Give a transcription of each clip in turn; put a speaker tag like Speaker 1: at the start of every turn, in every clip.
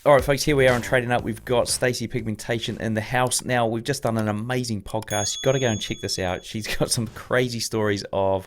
Speaker 1: All right, folks, here we are on Trading Up. We've got Stacey Pigmentation in the house. Now, we've just done an amazing podcast. You've got to go and check this out. She's got some crazy stories of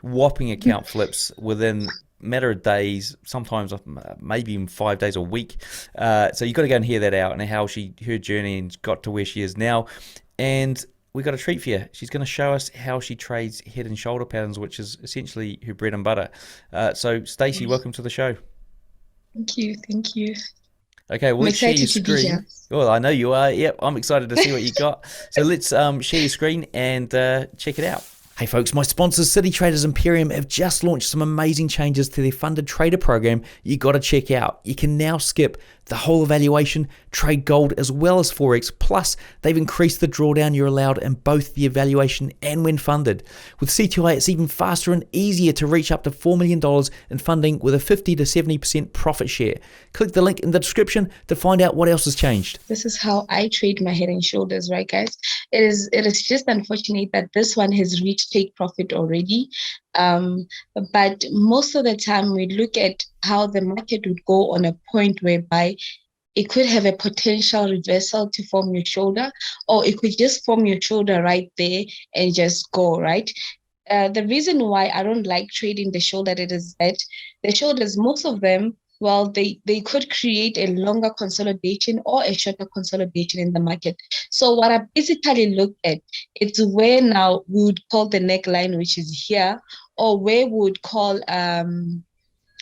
Speaker 1: whopping account flips within a matter of days, sometimes maybe even 5 days a week. So you've got to go and hear that out and how her journey and got to where she is now. And we got a treat for you. She's going to show us how she trades head and shoulder patterns, which is essentially her bread and butter. So, Stacey, welcome to the show.
Speaker 2: Thank you. Thank you.
Speaker 1: Okay, well,
Speaker 2: I'm
Speaker 1: let's share your
Speaker 2: excited to be
Speaker 1: screen.
Speaker 2: here.
Speaker 1: Well, I know you are. Yep, I'm excited to see what you got. So let's share your screen and check it out. Hey folks, my sponsors City Traders Imperium have just launched some amazing changes to their funded trader program you got to check out. You can now skip the whole evaluation, trade gold as well as Forex, plus they've increased the drawdown you're allowed in both the evaluation and when funded. With C2A, it's even faster and easier to reach up to $4 million in funding with a 50 to 70% profit share. Click the link in the description to find out what else has changed.
Speaker 2: This is how I trade my head and shoulders, right, guys? It is just unfortunate that this one has reached take profit already. But most of the time we look at how the market would go on a point whereby it could have a potential reversal to form your shoulder, or it could just form your shoulder right there and just go, right? The reason why I don't like trading the shoulder is that the shoulders, most of them, well, they could create a longer consolidation or a shorter consolidation in the market. So what I basically look at, it's where now we would call the neckline, which is here, or where we would call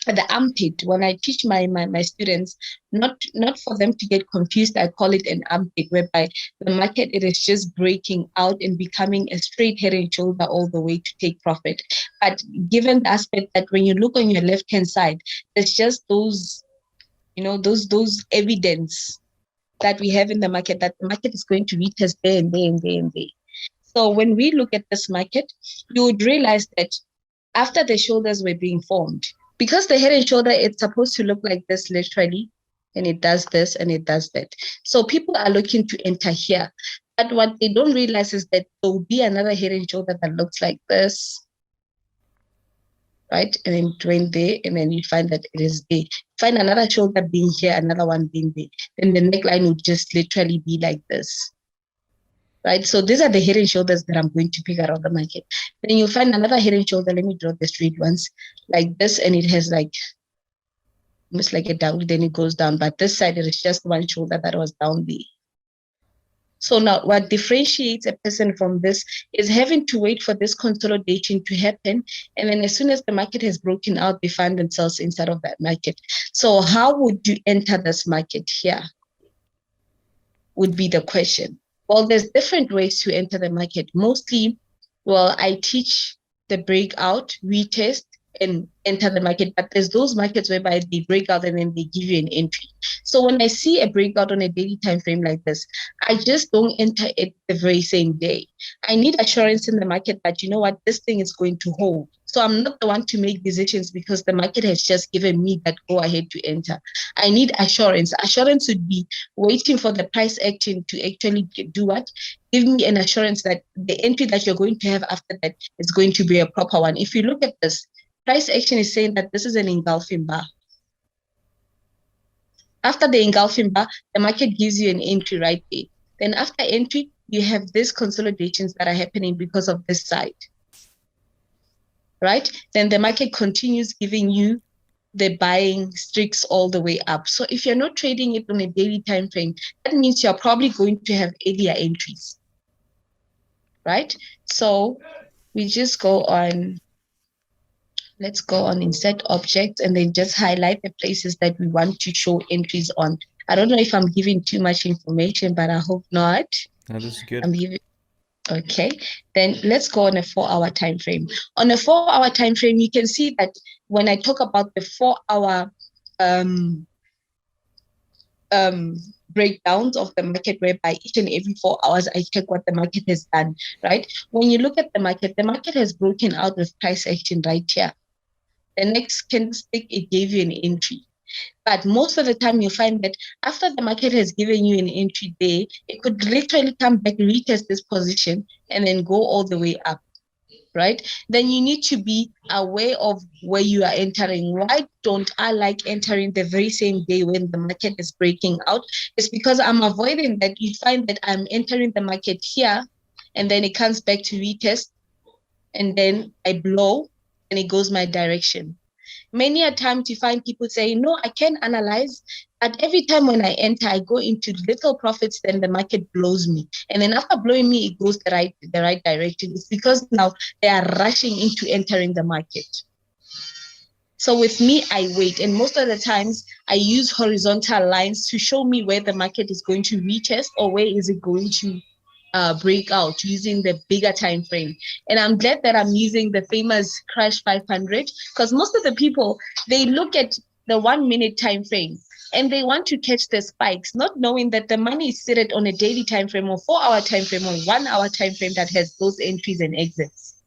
Speaker 2: the armpit. When I teach my students, not for them to get confused, I call it an armpit, whereby the market, it is just breaking out and becoming a straight head and shoulder all the way to take profit. But given the aspect that when you look on your left hand side, there's just those, those evidence that we have in the market, that the market is going to retest there and there and there and there. So when we look at this market, you would realize that after the shoulders were being formed, because the head and shoulder, it's supposed to look like this literally, and it does this and it does that. So people are looking to enter here. But what they don't realize is that there will be another head and shoulder that looks like this, right? And then join there, and then you find that it is there. Find another shoulder being here, another one being there. Then the neckline would just literally be like this. Right? So these are the head and shoulders that I'm going to pick out of the market. Then you'll find another head and shoulder. Let me draw the straight ones like this, and it has like almost like a down, then it goes down. But this side, it is just one shoulder that was down there. So now what differentiates a person from this is having to wait for this consolidation to happen. And then as soon as the market has broken out, they find themselves inside of that market. So how would you enter this market here? Would be the question. Well, there's different ways to enter the market. Mostly, well, I teach the breakout, retest, and enter the market. But there's those markets whereby they break out and then they give you an entry. So when I see a breakout on a daily time frame like this, I just don't enter it the very same day. I need assurance in the market that, you know what, this thing is going to hold. So I'm not the one to make decisions because the market has just given me that go ahead to enter. I need assurance. Assurance would be waiting for the price action to actually do what? Give me an assurance that the entry that you're going to have after that is going to be a proper one. If you look at this, price action is saying that this is an engulfing bar. After the engulfing bar, the market gives you an entry right there. Then after entry, you have these consolidations that are happening because of this side. Right? Then the market continues giving you the buying streaks all the way up. So if you're not trading it on a daily time frame, that means you're probably going to have earlier entries. Right? So we just go on. Let's go on insert objects and then just highlight the places that we want to show entries on. I don't know if I'm giving too much information, but I hope not.
Speaker 1: No, this is good.
Speaker 2: I'm giving. Okay, then let's go on a 4-hour time frame. On a 4-hour time frame, you can see that when I talk about the 4-hour breakdowns of the market, whereby each and every 4 hours I check what the market has done, right? When you look at the market has broken out with price action right here. The next candlestick, it gave you an entry. But most of the time, you find that after the market has given you an entry there, it could literally come back, retest this position, and then go all the way up, right? Then you need to be aware of where you are entering. Why don't I like entering the very same day when the market is breaking out? It's because I'm avoiding that. You find that I'm entering the market here, and then it comes back to retest, and then I blow, and it goes my direction. Many a times you find people saying, no, I can analyze. But every time when I enter, I go into little profits, then the market blows me. And then after blowing me, it goes the right direction. It's because now they are rushing into entering the market. So with me, I wait. And most of the times I use horizontal lines to show me where the market is going to retest or where is it going to break out using the bigger time frame. And I'm glad that I'm using the famous crash 500, because most of the people, they look at the 1 minute time frame and they want to catch the spikes, not knowing that the money is seated on a daily time frame or 4-hour time frame or 1 hour time frame that has those entries and exits.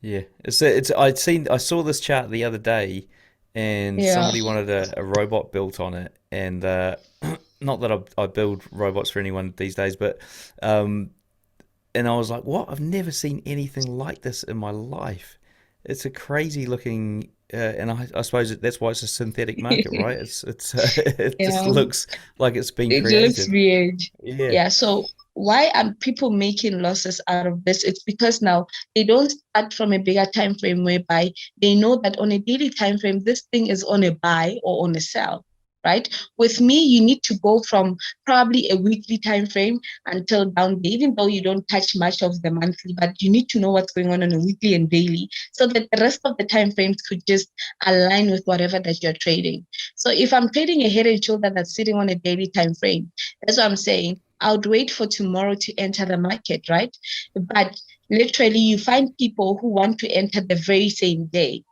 Speaker 1: Yeah, I saw this chart the other day, and
Speaker 2: Yeah.
Speaker 1: somebody wanted a robot built on it, and not that I build robots for anyone these days, but and I was like, what? I've never seen anything like this in my life. It's a crazy looking, and I suppose that's why it's a synthetic market, right? It's it just
Speaker 2: Yeah.
Speaker 1: looks like it's been
Speaker 2: It looks
Speaker 1: created.
Speaker 2: weird.
Speaker 1: Yeah.
Speaker 2: Yeah. So why are people making losses out of this? It's because now they don't start from a bigger time frame whereby they know that on a daily time frame, this thing is on a buy or on a sell. Right. With me, you need to go from probably a weekly time frame until down day, even though you don't touch much of the monthly, but you need to know what's going on a weekly and daily so that the rest of the time frames could just align with whatever that you're trading. So if I'm trading a head and shoulder that's sitting on a daily time frame, that's what I'm saying. I would wait for tomorrow to enter the market, right? But literally, you find people who want to enter the very same day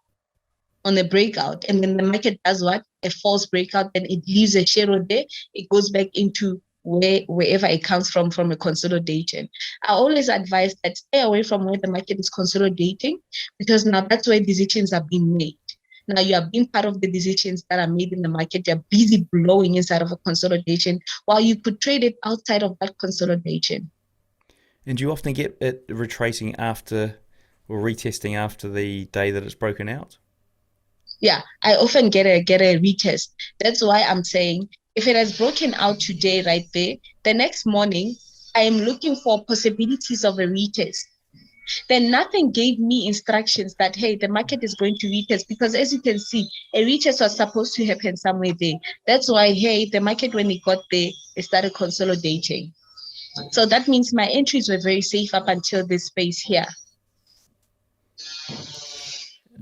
Speaker 2: on a breakout, and then the market does what? A false breakout, then it leaves a shadow there. It goes back into wherever it comes from a consolidation. I always advise that stay away from where the market is consolidating, because now that's where decisions are being made. Now you are being part of the decisions that are made in the market. You're busy blowing inside of a consolidation while you could trade it outside of that consolidation.
Speaker 1: And do you often get it retracing after or retesting after the day that it's broken out?
Speaker 2: Yeah, I often get a retest. That's why I'm saying if it has broken out today right there, the next morning I am looking for possibilities of a retest. Then nothing gave me instructions that, hey, the market is going to retest, because as you can see, a retest was supposed to happen somewhere there. That's why, hey, the market, when it got there, it started consolidating. So that means my entries were very safe up until this space here.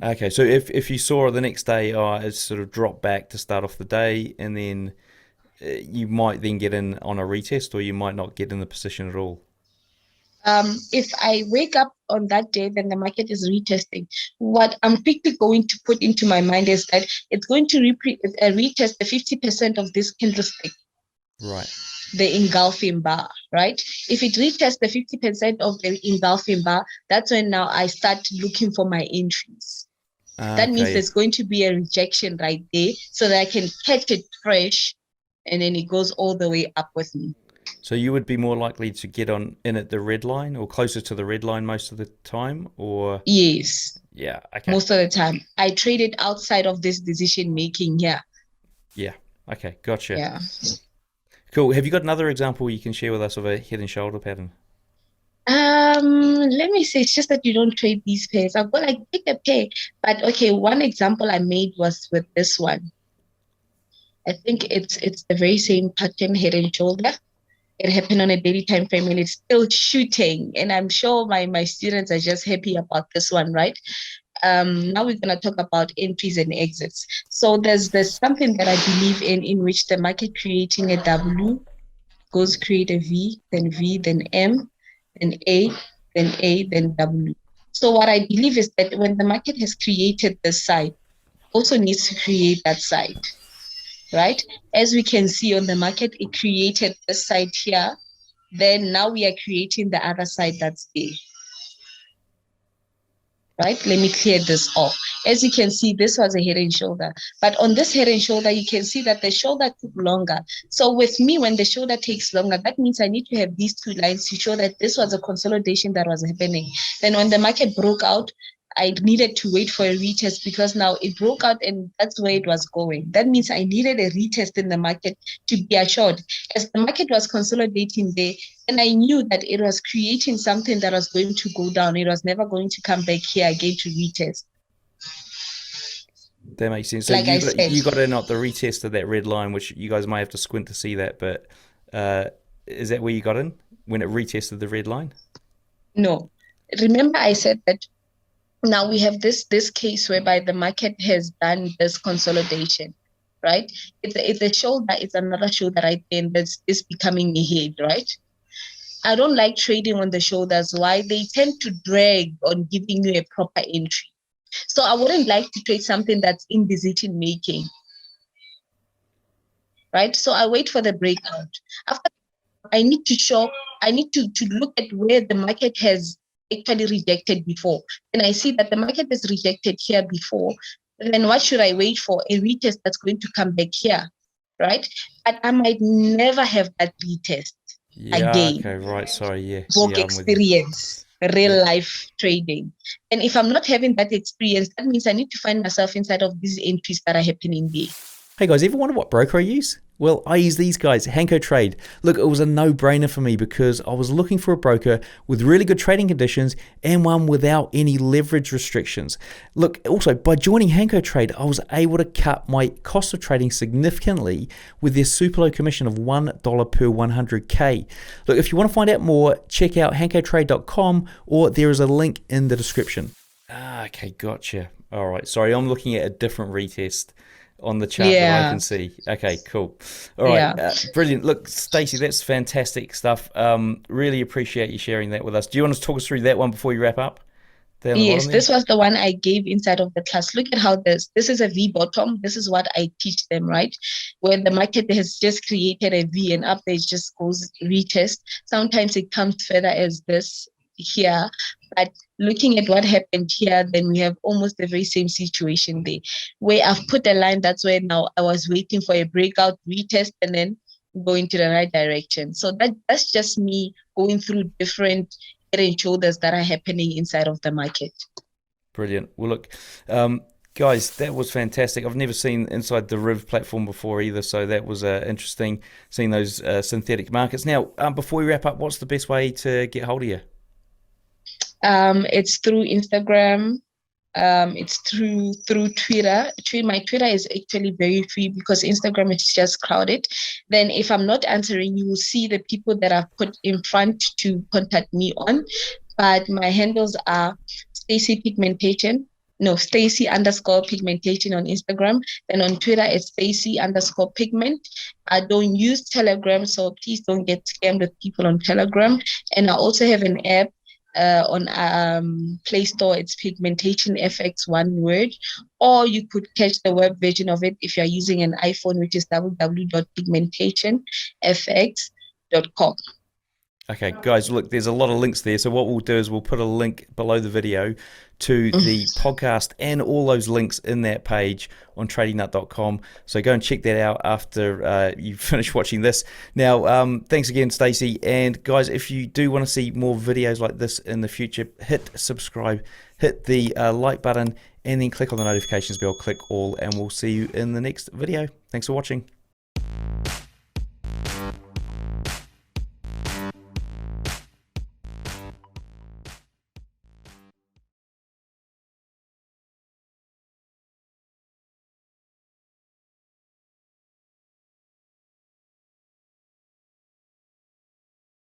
Speaker 1: Okay, so if you saw the next day, it's sort of dropped back to start off the day, and then you might then get in on a retest, or you might not get in the position at all.
Speaker 2: If I wake up on that day, then the market is retesting. What I'm quickly going to put into my mind is that it's going to retest the 50% of this candlestick,
Speaker 1: Right.
Speaker 2: the engulfing bar, right? If it retests the 50% of the engulfing bar, that's when now I start looking for my entries. That means
Speaker 1: Okay.
Speaker 2: there's going to be a rejection right there so that I can catch it fresh, and then it goes all the way up with me.
Speaker 1: So you would be more likely to get on in at the red line or closer to the red line most of the time, or
Speaker 2: Yes,
Speaker 1: yeah. Okay.
Speaker 2: most of the time. I trade it outside of this decision making here.
Speaker 1: Yeah. Okay. Gotcha.
Speaker 2: Yeah.
Speaker 1: Cool. Have you got another example you can share with us of a head and shoulder pattern?
Speaker 2: Let me say, it's just that you don't trade these pairs. I've got like pick a pair, but okay, one example I made was with this one. I think it's the very same pattern, head and shoulder. It happened on a daily time frame and it's still shooting. And I'm sure my students are just happy about this one, right? Now we're gonna talk about entries and exits. So there's something that I believe in which the market creating a W goes create a V, then M, then A, then A, then W. So what I believe is that when the market has created this side, also needs to create that side, right? As we can see on the market, it created this side here. Then now we are creating the other side that's there. right? Let me clear this off. As you can see, this was a head and shoulder. But on this head and shoulder, you can see that the shoulder took longer. So with me, when the shoulder takes longer, that means I need to have these two lines to show that this was a consolidation that was happening. Then when the market broke out, I needed to wait for a retest because now it broke out and that's where it was going. That means I needed a retest in the market to be assured. As the market was consolidating there, and I knew that it was creating something that was going to go down. It was never going to come back here again to retest.
Speaker 1: That makes sense. So like you got in at the retest of that red line, which you guys might have to squint to see that, but is that where you got in when it retested the red line?
Speaker 2: No. Remember I said that now we have this case whereby the market has done this consolidation, right? It's a shoulder, it's another shoulder right there, and that's becoming a head, right? I don't like trading on the shoulders. Why? They tend to drag on giving you a proper entry. So I wouldn't like to trade something that's in decision making, right? So I wait for the breakout. After I need to look at where the market has actually rejected before. And I see that the market has rejected here before. Then what should I wait for? A retest that's going to come back here, right? But I might never have that retest again.
Speaker 1: Okay, right. Sorry, yeah.
Speaker 2: Work experience, real life trading. And if I'm not having that experience, that means I need to find myself inside of these entries that are happening there.
Speaker 1: Hey guys, ever wonder what broker I use? Well, I use these guys, Hanko Trade. Look, it was a no-brainer for me because I was looking for a broker with really good trading conditions and one without any leverage restrictions. Look, also, by joining Hanko Trade, I was able to cut my cost of trading significantly with their super low commission of $1 per 100K. Look, if you want to find out more, check out hankotrade.com or there is a link in the description. Okay, gotcha. All right, sorry, I'm looking at a different retest on the chart that I can see. Okay, cool. All right, brilliant. Look, Stacey, that's fantastic stuff. Really appreciate you sharing that with us. Do you want to talk us through that one before you wrap up?
Speaker 2: Yes, this was the one I gave inside of the class. Look at how this is a V bottom. This is what I teach them, right? Where the market has just created a V and up there it just goes retest. Sometimes it comes further as this here, but looking at what happened here, then we have almost the very same situation there where I've put a line. That's where now I was waiting for a breakout retest and then go into the right direction. So that's just me going through different head and shoulders that are happening inside of the market.
Speaker 1: Brilliant. Well, look, guys, that was fantastic. I've never seen inside the Deriv platform before either, so that was interesting seeing those synthetic markets. Now, before we wrap up, what's the best way to get hold of you?
Speaker 2: It's through Instagram. It's through Twitter. My Twitter is actually very free because Instagram is just crowded. Then if I'm not answering, you will see the people that I've put in front to contact me on. But my handles are Stacey Pigmentation. No, Stacey_Pigmentation on Instagram. Then on Twitter, it's Stacey_Pigment. I don't use Telegram, so please don't get scammed with people on Telegram. And I also have an app on Play Store. It's Pigmentation FX, one word, or you could catch the web version of it if you're using an iPhone, which is www.pigmentationfx.com.
Speaker 1: Okay, guys, look, there's a lot of links there. So what we'll do is we'll put a link below the video to the podcast and all those links in that page on tradingnut.com. So go and check that out after you finish watching this. Now, thanks again, Stacey. And guys, if you do want to see more videos like this in the future, hit subscribe, hit the like button, and then click on the notifications bell, click all, and we'll see you in the next video. Thanks for watching.